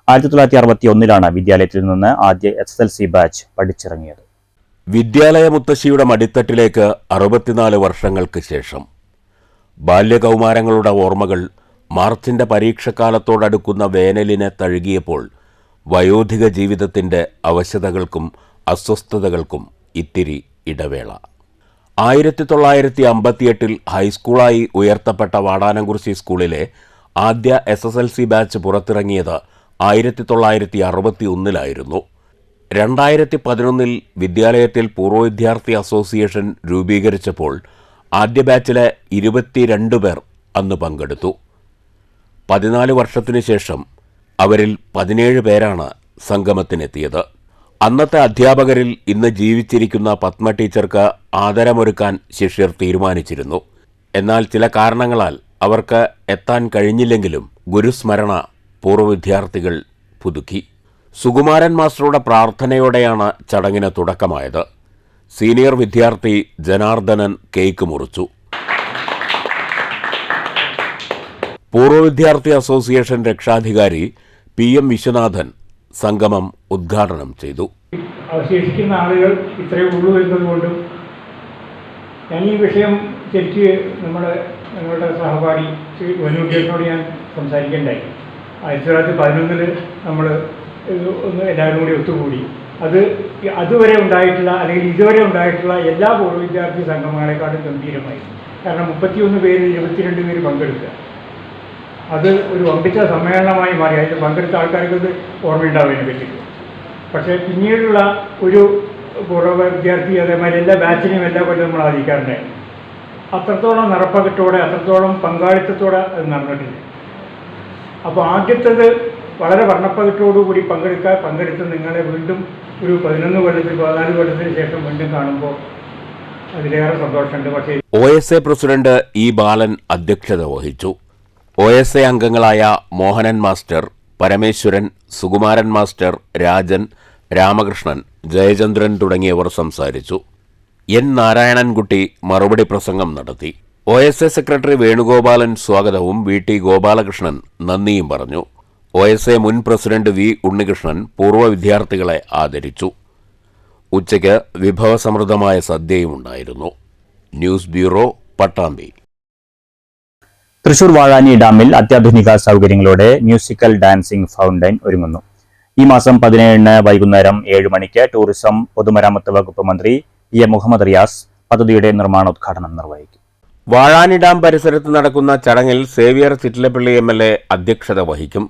[SPEAKER 1] 1961 വിദ്യാലയത്തിൽ നിന്ന് ആദ്യ SSLC ബാച്ച് പഠിച്ചിറങ്ങിയത്.
[SPEAKER 2] വിദ്യാലയ മുത്തശ്ശിയുടെ മടിത്തട്ടിലേക്ക് 64 വർഷങ്ങൾക്ക് ശേഷം ബാല്യകൗമാരങ്ങളുടെ ഓർമ്മകൾ മാർച്ചിന്റെ പരീക്ഷക്കാലത്തോടടുക്കുന്ന വേനലിനെ തഴുകിയപ്പോൾ വയോധിക ജീവിതത്തിന്റെ അവശതകൾക്കും അസ്വസ്ഥതകൾക്കും ഇത്തിരി ഇടവേള. 1958 ഹൈസ്കൂളായി ഉയർത്തപ്പെട്ട വാടാനംകുറിശി സ്കൂളിലെ ആദ്യ SSLC ബാച്ച് പുറത്തിറങ്ങിയത് 1961 2011 വിദ്യാലയത്തിൽ പൂർവ്വ വിദ്യാർത്ഥി അസോസിയേഷൻ രൂപീകരിച്ചപ്പോൾ ആദ്യ ബാച്ചിലെ 22 പേർ അന്ന് പങ്കെടുത്തു. 14 വർഷത്തിനു ശേഷം അവരിൽ 17 പേരാണ് സംഗമത്തിനെത്തിയത്. അന്നത്തെ അധ്യാപകരിൽ ഇന്ന് ജീവിച്ചിരിക്കുന്ന പത്മ ടീച്ചർക്ക് ആദരമൊരുക്കാൻ ശിഷ്യർ തീരുമാനിച്ചിരുന്നു. എന്നാൽ ചില കാരണങ്ങളാൽ അവർക്ക് എത്താൻ കഴിഞ്ഞില്ലെങ്കിലും ഗുരുസ്മരണ പൂർവ്വ വിദ്യാർത്ഥികൾ പുതുക്കി. സുകുമാരൻ മാസ്റ്ററുടെ പ്രാർത്ഥനയോടെയാണ് ചടങ്ങിന് തുടക്കമായത്. സീനിയർ വിദ്യാർത്ഥി ജനാർദ്ദനൻ കേക്ക് മുറിച്ചു. പൂർവ്വ വിദ്യാർത്ഥി അസോസിയേഷൻ രക്ഷാധികാരി PM വിശ്വനാഥൻ സംഗമം ഉദ്ഘാടനം ചെയ്തു.
[SPEAKER 11] അവശേഷിക്കുന്ന ആളുകൾ ഇത്രയേ ഉള്ളൂ എന്നതുകൊണ്ടും ഞാൻ ഈ വിഷയം ശരിക്ക് ഞങ്ങളുടെ സഹപാഠി ശ്രീ വനുകേഷിനോട് ഞാൻ സംസാരിക്കേണ്ടായി. 1911 നമ്മൾ ഒന്ന് എല്ലാവരും കൂടി ഒത്തുകൂടി. അതുവരെ ഉണ്ടായിട്ടുള്ള അല്ലെങ്കിൽ ഇതുവരെ ഉണ്ടായിട്ടുള്ള എല്ലാ പൂർവ്വ വിദ്യാർത്ഥി സംഗമങ്ങളെക്കാളും ഗംഭീരമായി. കാരണം 31 പേര് 22 പേര് പങ്കെടുക്കുക, അത് ഒരു വമ്പിച്ച സമ്മേളനമായി മാറി. അതിൽ പങ്കെടുത്ത ആൾക്കാർക്ക് അത് ഓർമ്മയുണ്ടാവുന്നതിനെ പറ്റിയിട്ട്. പക്ഷേ പിന്നീടുള്ള ഒരു പൂർവ്വ വിദ്യാർത്ഥി അതേമാതിരി എല്ലാ ബാച്ചിനെയും എല്ലാ കൊല്ലം നമ്മൾ ആചരിക്കാറുണ്ടായിരുന്നു. അത്രത്തോളം നിറപ്പകറ്റോടെ അത്രത്തോളം പങ്കാളിത്തത്തോടെ അത് നടന്നിട്ടില്ല. അപ്പോൾ ആദ്യത്തേത് വളരെ വർണ്ണപ്പകറ്റോടുകൂടി പങ്കെടുത്ത് നിങ്ങളെ വീണ്ടും ഒരു 11 കൊല്ലത്തിൽ 14 കൊല്ലത്തിന് ശേഷം വീണ്ടും കാണുമ്പോൾ അതിലേറെ സന്തോഷമുണ്ട്. പക്ഷേ
[SPEAKER 2] OSA പ്രസിഡന്റ് ഇ ബാലൻ അധ്യക്ഷത വഹിച്ചു. OSA അംഗങ്ങളായ മോഹനൻ മാസ്റ്റർ, പരമേശ്വരൻ, സുകുമാരൻ മാസ്റ്റർ, രാജൻ, രാമകൃഷ്ണൻ, ജയചന്ദ്രൻ തുടങ്ങിയവർ സംസാരിച്ചു. N. നാരായണൻകുട്ടി മറുപടി പ്രസംഗം നടത്തി. OSA സെക്രട്ടറി വേണുഗോപാലൻ സ്വാഗതവും VT ഗോപാലകൃഷ്ണൻ നന്ദിയും പറഞ്ഞു. OSA മുൻ പ്രസിഡന്റ് V. ഉണ്ണികൃഷ്ണൻ പൂർവ്വ വിദ്യാർത്ഥികളെ ആദരിച്ചു. ഉച്ചയ്ക്ക് വിഭവസമൃദ്ധമായ സദ്യയുമുണ്ടായിരുന്നു. News bureau, Pattambi.
[SPEAKER 1] തൃശൂർ വാഴാനി ഡാമിൽ അത്യാധുനിക സൗകര്യങ്ങളോടെ മ്യൂസിക്കൽ ഡാൻസിംഗ് ഫൗണ്ടൈൻ ഒരുങ്ങുന്നു. ഈ മാസം 17 വൈകുന്നേരം 7 മണിക്ക് ടൂറിസം പൊതുമരാമത്ത് വകുപ്പ് മന്ത്രി E. മുഹമ്മദ് റിയാസ് പദ്ധതിയുടെ നിർമ്മാണോദ്ഘാടനം നിർവഹിക്കും.
[SPEAKER 2] വാഴാനി ഡാം പരിസരത്ത് നടക്കുന്ന ചടങ്ങിൽ സേവ്യർ ചിറ്റിലപ്പള്ളി MLA അധ്യക്ഷത വഹിക്കും.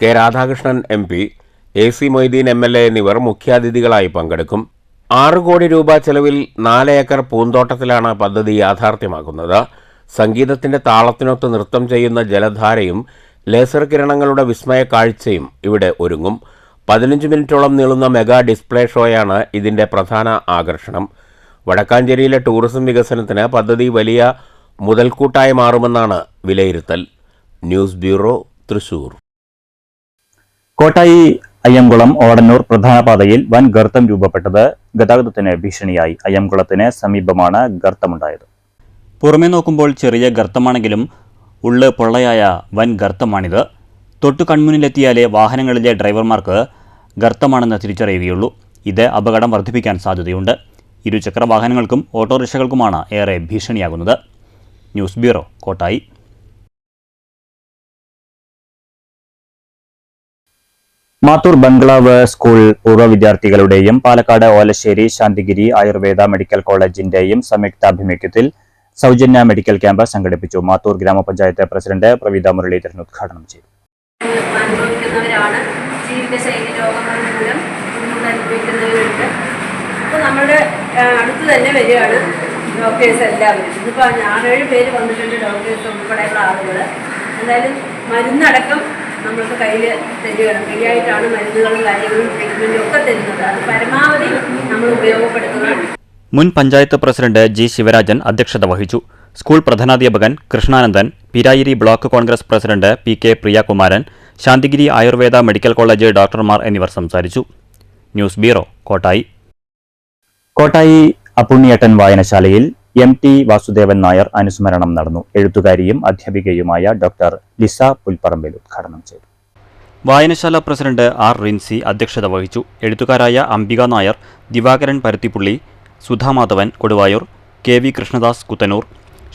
[SPEAKER 2] K. Radhakrishnan MP, AC Moideen MLA എന്നിവർ മുഖ്യാതിഥികളായി പങ്കെടുക്കും. 6 കോടി രൂപ ചെലവിൽ 4 ഏക്കർ പൂന്തോട്ടത്തിലാണ് പദ്ധതി യാഥാർത്ഥ്യമാക്കുന്നത്. സംഗീതത്തിന്റെ താളത്തിനൊത്ത് നൃത്തം ചെയ്യുന്ന ജലധാരയും ലേസർ കിരണങ്ങളുടെ വിസ്മയ കാഴ്ചയും ഇവിടെ ഒരുങ്ങും. 15 മിനിറ്റോളം നീളുന്ന മെഗാ ഡിസ്പ്ലേ ഷോയാണ് ഇതിന്റെ പ്രധാന ആകർഷണം. വടക്കാഞ്ചേരിയിലെ ടൂറിസം വികസനത്തിന് പദ്ധതി വലിയ മുതൽക്കൂട്ടായി മാറുമെന്നാണ് വിലയിരുത്തൽ. News bureau, Thrissur.
[SPEAKER 1] കോട്ടായി അയ്യംകുളം ഓടന്നൂർ പ്രധാന പാതയിൽ വൻ ഗർത്തം രൂപപ്പെട്ടത് ഗതാഗതത്തിന് ഭീഷണിയായി. അയ്യംകുളത്തിന് സമീപമാണ് ഗർത്തമുണ്ടായത്. പുറമേ നോക്കുമ്പോൾ ചെറിയ ഗർത്തമാണെങ്കിലും ഉള്ള് പൊള്ളയായ വൻ ഗർത്തമാണിത്. തൊട്ടു കൺമുന്നിലെത്തിയാലേ വാഹനങ്ങളിലെ ഡ്രൈവർമാർക്ക് ഗർത്തമാണെന്ന് തിരിച്ചറിയുകയുള്ളൂ. ഇത് അപകടം വർദ്ധിപ്പിക്കാൻ സാധ്യതയുണ്ട്. ഇരുചക്ര വാഹനങ്ങൾക്കും ഓട്ടോറിക്ഷകൾക്കുമാണ് ഏറെ ഭീഷണിയാകുന്നത്. News bureau, Kottayi. Mathur bungalow school പൂർവ്വ വിദ്യാർത്ഥികളുടെയും പാലക്കാട് ഓലശ്ശേരി ശാന്തിഗിരി ആയുർവേദ മെഡിക്കൽ കോളേജിന്റെയും സംയുക്താഭിമുഖ്യത്തിൽ സൗജന്യ മെഡിക്കൽ ക്യാമ്പ് സംഘടിപ്പിച്ചു. മാത്തൂർ ഗ്രാമപഞ്ചായത്ത് പ്രസിഡന്റ് പ്രവീത മുരളീധരൻ ഉദ്ഘാടനം ചെയ്തു.
[SPEAKER 10] അനുഭവിക്കുന്നവരാണ്, ജീവിതശൈലി രോഗങ്ങൾ മൂലം അനുഭവിക്കുന്നവരുണ്ട്. അപ്പോൾ നമ്മുടെ അടുത്ത് തന്നെ വരികയാണ് ഡോക്ടേഴ്സ് എല്ലാവരും. ഇതിപ്പോൾ 6-7 പേര് വന്നിട്ടുണ്ട്, ഡോക്ടേഴ്സ് ഉൾപ്പെടെയുള്ള ആളുകൾ. എന്തായാലും മരുന്നടക്കം നമ്മൾക്ക് കയ്യിൽ തരികയാണ്. ഫ്രീ ആയിട്ടാണ് മരുന്നുകളും കാര്യങ്ങളും ട്രീറ്റ്മെൻറ്റും ഒക്കെ തരുന്നത്. അത് പരമാവധി നമ്മൾ ഉപയോഗപ്പെടുത്തുന്നത്.
[SPEAKER 1] മുൻ പഞ്ചായത്ത് പ്രസിഡന്റ് G. ശിവരാജൻ അധ്യക്ഷത വഹിച്ചു. സ്കൂൾ പ്രധാനാധ്യാപകൻ Krishnanandan, Pirayiri block Congress president PK Priyakumaran, Santhigiri Ayurveda medical college ഡോക്ടർമാർ എന്നിവർ സംസാരിച്ചു. News bureau, Kottayi. കോട്ടായി അപ്പുണ്ണിയേട്ടൻ വായനശാലയിൽ MT വാസുദേവൻ നായർ അനുസ്മരണം നടന്നു. എഴുത്തുകാരിയും അധ്യാപികയുമായ ഡോക്ടർ ലിസ പുൽപ്പറമ്പിൽ ഉദ്ഘാടനം ചെയ്തു. വായനശാല പ്രസിഡന്റ് R. റിൻസി അധ്യക്ഷത വഹിച്ചു. എഴുത്തുകാരായ അംബിക നായർ, ദിവാകരൻ പരുത്തിപ്പുള്ളി, സുധാമാധവൻ കൊടുവായൂർ, KV കൃഷ്ണദാസ് കുത്തനൂർ,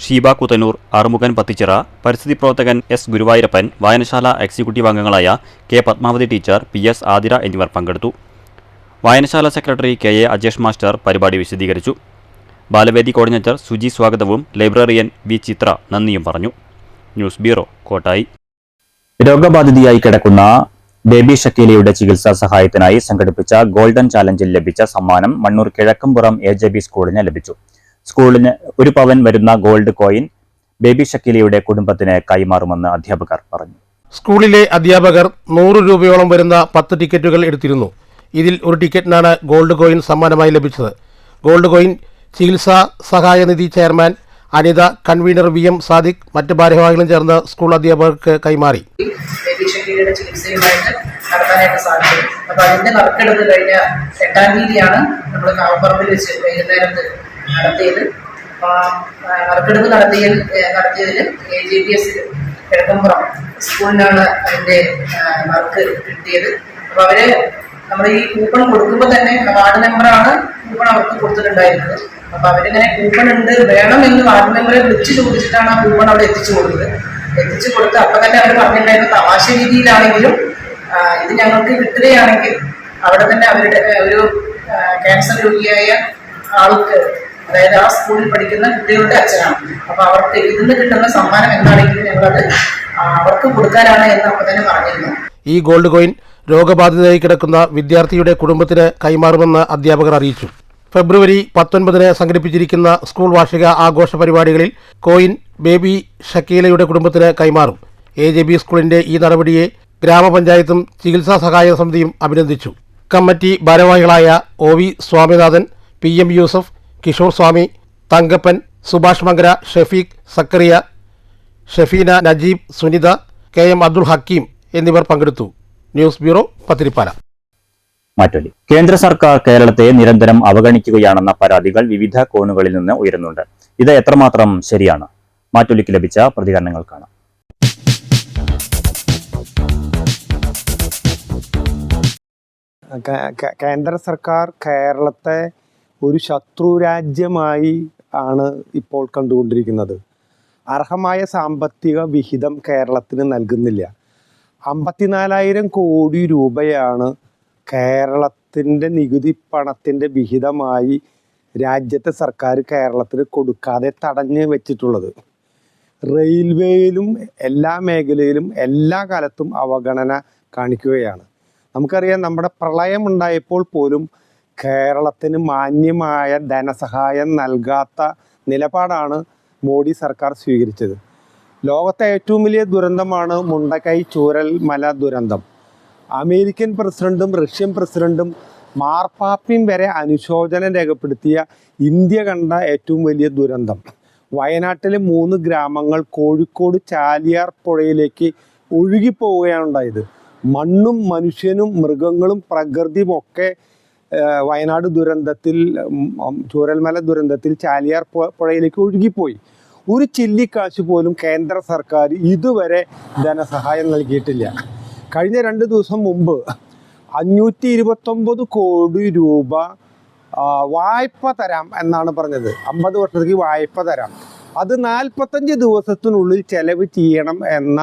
[SPEAKER 1] ഷീബ കുത്തനൂർ, ആറുമുഖൻ പത്തിച്ചിറ, പരിസ്ഥിതി പ്രവർത്തകൻ S. ഗുരുവായൂരപ്പൻ, വായനശാല എക്സിക്യൂട്ടീവ് അംഗങ്ങളായ K. Padmavathi teacher, PS. Athira എന്നിവർ പങ്കെടുത്തു. വായനശാല സെക്രട്ടറി KA അജേഷ് മാസ്റ്റർ പരിപാടി വിശദീകരിച്ചു. ബാലവേദി കോർഡിനേറ്റർ സുജി സ്വാഗതവും ലൈബ്രറിയൻ V. ചിത്ര നന്ദിയും പറഞ്ഞു. News bureau, Kottayi. രോഗബാധിതയായി കിടക്കുന്ന ബേബി ഷക്കീലയുടെ ചികിത്സാ സഹായത്തിനായി സംഘടിപ്പിച്ച ഗോൾഡൻ ചാലഞ്ചിൽ ലഭിച്ച സമ്മാനം മണ്ണൂർ കിഴക്കമ്പുറം AJB സ്കൂളിന് ലഭിച്ചു. സ്കൂളിന് 1 പവൻ വരുന്ന ഗോൾഡ് കോയിൻ ബേബി ഷക്കീലയുടെ കുടുംബത്തിന് കൈമാറുമെന്ന് അധ്യാപകർ പറഞ്ഞു.
[SPEAKER 6] സ്കൂളിലെ അധ്യാപകർ 100 രൂപയോളം വരുന്ന 10 ടിക്കറ്റുകൾ എടുത്തിരുന്നു. ഇതിൽ ഒരു ടിക്കറ്റിനാണ് ഗോൾഡ് കോയിൻ സമ്മാനമായി ലഭിച്ചത്. ഗോൾഡ് കോയിൻ ചികിത്സാ സഹായ നിധി chairman Anitha, convener VM Sadiq, മറ്റ് ഭാരവാഹികളും ചേർന്ന് സ്കൂൾ അധ്യാപകർക്ക് കൈമാറി.
[SPEAKER 12] ചികിത്സയുമായിട്ട് നടത്താനായിട്ട് സാധിക്കും. അപ്പോൾ അതിന്റെ നറുക്കെടുപ്പ് കഴിഞ്ഞ 8-ാം തീയതിയാണ് നമ്മൾ കാവപ്പറമ്പിൽ വെച്ച് വൈകുന്നേരത്ത് നടത്തിയത്. നറുക്കെടുപ്പ് നടത്തിയതിൽ AJPS കിഴക്കമ്പുറം സ്കൂളിനാണ് അതിന്റെ നറുക്ക് കിട്ടിയത്. അപ്പോൾ അവര് നമ്മൾ ഈ കൂപ്പൺ കൊടുക്കുമ്പോൾ തന്നെ വാർഡ് മെമ്പറാണ് കൂപ്പൺ അവർക്ക് കൊടുത്തിട്ടുണ്ടായിരുന്നത്. അപ്പൊ അവരിങ്ങനെ കൂപ്പൺ ഉണ്ട് വേണമെന്ന് വാർഡ് മെമ്പറെ വിളിച്ചു ചോദിച്ചിട്ടാണ് ആ കൂപ്പൺ അവിടെ എത്തിച്ചു കൊടുത്തത്. എത്തിച്ചു കൊടുത്ത് അപ്പം തന്നെ അവർ പറഞ്ഞിട്ടുണ്ടായിരുന്നു തമാശ രീതിയിലാണെങ്കിലും ഇത് ഞങ്ങൾക്ക് കിട്ടുകയാണെങ്കിൽ അവിടെ തന്നെ അവരുടെ ഒരു ക്യാൻസർ രോഗിയായ ആൾക്ക്, അതായത് ആ സ്കൂളിൽ പഠിക്കുന്ന കുട്ടികളുടെ അച്ഛനാണ്, അപ്പൊ അവർക്ക് ഇതിന് കിട്ടുന്ന സമ്മാനം എന്താണെങ്കിലും ഞങ്ങളത് അവർക്ക് കൊടുക്കാനാണ് എന്ന് അപ്പം തന്നെ പറഞ്ഞിരുന്നു.
[SPEAKER 6] ഈ ഗോൾഡ് കോയിൻ രോഗബാധിതയായി കിടക്കുന്ന വിദ്യാർത്ഥിയുടെ കുടുംബത്തിന് കൈമാറുമെന്ന് അധ്യാപകർ അറിയിച്ചു. ഫെബ്രുവരി 19 സംഘടിപ്പിച്ചിരിക്കുന്ന സ്കൂൾ വാർഷിക ആഘോഷ പരിപാടികളിൽ കോയിൻ ബേബി ഷക്കീലയുടെ കുടുംബത്തിന് കൈമാറും. AJB സ്കൂളിന്റെ ഈ നടപടിയെ ഗ്രാമപഞ്ചായത്തും ചികിത്സാ സഹായ സമിതിയും അഭിനന്ദിച്ചു. കമ്മിറ്റി ഭാരവാഹികളായ OV സ്വാമിനാഥൻ, PM യൂസഫ്, കിഷോർ സ്വാമി, തങ്കപ്പൻ, സുഭാഷ് മങ്കര, ഷഫീഖ്, സക്കറിയ, ഷഫീന, നജീബ്, സുനിത, KM അബ്ദുൽ ഹക്കീം എന്നിവർ പങ്കെടുത്തു. News bureau, Pathiripala.
[SPEAKER 1] മാറ്റൊലി. കേന്ദ്ര സർക്കാർ കേരളത്തെ നിരന്തരം അവഗണിക്കുകയാണെന്ന പരാതികൾ വിവിധ കോണുകളിൽ നിന്ന് ഉയരുന്നുണ്ട്. ഇത് എത്രമാത്രം ശരിയാണ്? മാറ്റൊലിക്ക് ലഭിച്ച പ്രതികരണങ്ങൾ കാണാം.
[SPEAKER 13] കേന്ദ്ര സർക്കാർ കേരളത്തെ ഒരു ശത്രു രാജ്യമായി ആണ് ഇപ്പോൾ കണ്ടുകൊണ്ടിരിക്കുന്നത്. അർഹമായ സാമ്പത്തിക വിഹിതം കേരളത്തിന് നൽകുന്നില്ല. 54,000 കോടി രൂപയാണ് കേരളത്തിൻ്റെ നികുതി പണത്തിൻ്റെ വിഹിതമായി രാജ്യത്തെ സർക്കാർ കേരളത്തിന് കൊടുക്കാതെ തടഞ്ഞു വെച്ചിട്ടുള്ളത്. റെയിൽവേയിലും എല്ലാ മേഖലയിലും എല്ലാ കാലത്തും അവഗണന കാണിക്കുകയാണ്. നമുക്കറിയാം, നമ്മുടെ പ്രളയം ഉണ്ടായപ്പോൾ പോലും കേരളത്തിന് മാന്യമായ ധനസഹായം നൽകാത്ത നിലപാടാണ് മോഡി സർക്കാർ സ്വീകരിച്ചത്. ലോകത്തെ ഏറ്റവും വലിയ ദുരന്തമാണ് മുണ്ടക്കൈ ചൂരൽമല ദുരന്തം. അമേരിക്കൻ പ്രസിഡന്റും റഷ്യൻ പ്രസിഡന്റും മാർപ്പാപ്പയും വരെ അനുശോചനം രേഖപ്പെടുത്തിയ ഇന്ത്യ കണ്ട ഏറ്റവും വലിയ ദുരന്തം. വയനാട്ടിലെ 3 ഗ്രാമങ്ങൾ കോഴിക്കോട് ചാലിയാർ പുഴയിലേക്ക് ഒഴുകിപ്പോവുകയാണ് ഉണ്ടായത്. മണ്ണും മനുഷ്യനും മൃഗങ്ങളും പ്രകൃതിയും ഒക്കെ വയനാട് ദുരന്തത്തിൽ, ചൂരൽമല ദുരന്തത്തിൽ ചാലിയാർ പുഴയിലേക്ക് ഒഴുകിപ്പോയി. ഒരു ചില്ലിക്കാശ് പോലും കേന്ദ്ര സർക്കാർ ഇതുവരെ ധനസഹായം നൽകിയിട്ടില്ല. കഴിഞ്ഞ 2 ദിവസം മുമ്പ് 529 കോടി രൂപ വായ്പ തരാം എന്നാണ് പറഞ്ഞത്. 50 വർഷത്തേക്ക് വായ്പ തരാം. അത് 45 ദിവസത്തിനുള്ളിൽ ചെലവ് ചെയ്യണം എന്ന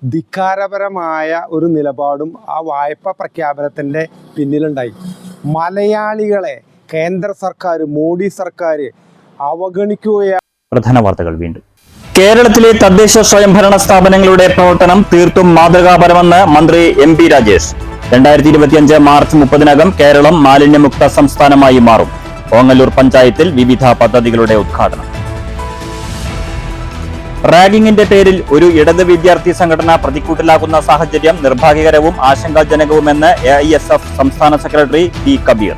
[SPEAKER 13] ധിക്കാരപരമായ ഒരു നിലപാടും ആ വായ്പ പ്രഖ്യാപനത്തിൻ്റെ പിന്നിലുണ്ടായി. മലയാളികളെ കേന്ദ്ര സർക്കാർ, മോഡി സർക്കാർ അവഗണിക്കുകയാണ്.
[SPEAKER 1] പ്രധാന വാർത്തകൾ വീണ്ടും. കേരളത്തിലെ തദ്ദേശ സ്വയംഭരണ സ്ഥാപനങ്ങളുടെ പ്രവർത്തനം തീർത്തും മാതൃകാപരമെന്ന് മന്ത്രി MP രാജേഷ്. 2025 മാർച്ച് 30-നകം കേരളം മാലിന്യമുക്ത സംസ്ഥാനമായി മാറും. ഓങ്ങല്ലൂർ പഞ്ചായത്തിൽ വിവിധ പദ്ധതികളുടെ ഉദ്ഘാടനം. റാഗിങ്ങിന്റെ പേരിൽ ഒരു ഇടത് വിദ്യാർത്ഥി സംഘടന പ്രതിക്കൂട്ടിലാകുന്ന സാഹചര്യം നിർഭാഗ്യകരവും ആശങ്കാജനകവുമെന്ന് AISF സംസ്ഥാന സെക്രട്ടറി P കബീർ.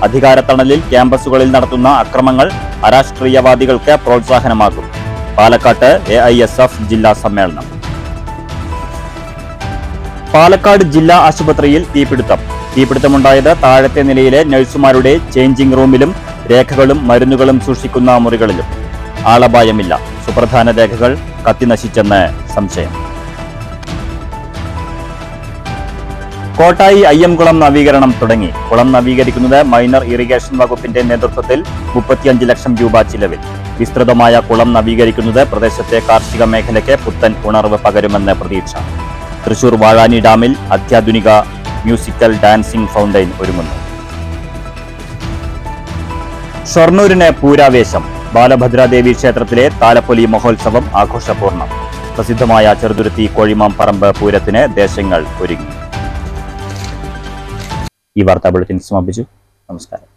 [SPEAKER 1] അധികാരത്തണലിൽ ക്യാമ്പസുകളിൽ നടത്തുന്ന അക്രമങ്ങൾ അരാഷ്ട്രീയവാദികൾക്ക് പ്രോത്സാഹനമാകും. പാലക്കാട്ട് AISF ജില്ലാ സമ്മേളനം. പാലക്കാട് ജില്ലാ ആശുപത്രിയിൽ തീപിടുത്തമുണ്ടായത് താഴത്തെ നിലയിലെ നഴ്സുമാരുടെ ചേഞ്ചിങ് റൂമിലും രേഖകളും മരുന്നുകളും സൂക്ഷിക്കുന്ന മുറികളിലും. ആളപായമില്ല. സുപ്രധാന രേഖകൾ കത്തിനശിച്ചെന്ന് സംശയം. കോട്ടായി അയ്യംകുളം നവീകരണം തുടങ്ങി. കുളം നവീകരിക്കുന്നത് മൈനർ ഇറിഗേഷൻ വകുപ്പിന്റെ നേതൃത്വത്തിൽ 35 ലക്ഷം രൂപ ചിലവിൽ. വിസ്തൃതമായ കുളം നവീകരിക്കുന്നത് പ്രദേശത്തെ കാർഷിക മേഖലയ്ക്ക് പുത്തൻ ഉണർവ് പകരുമെന്ന് പ്രതീക്ഷ. തൃശൂർ വാഴാനി ഡാമിൽ അത്യാധുനിക മ്യൂസിക്കൽ ഡാൻസിംഗ് ഫൗണ്ടൈൻ ഒരുങ്ങുന്നു. ഷൊർണൂരിന് പൂരാവേശം. ബാലഭദ്രാദേവി ക്ഷേത്രത്തിലെ താലപ്പൊലി മഹോത്സവം ആഘോഷപൂർണ്ണം. പ്രസിദ്ധമായ ചെറുതുരുത്തി കോഴിമാം പറമ്പ് പൂരത്തിന് ദേശങ്ങൾ ഒരുങ്ങി. ഈ വാർത്താ ബുള്ളറ്റിൻ സമാപിച്ചു. നമസ്കാരം.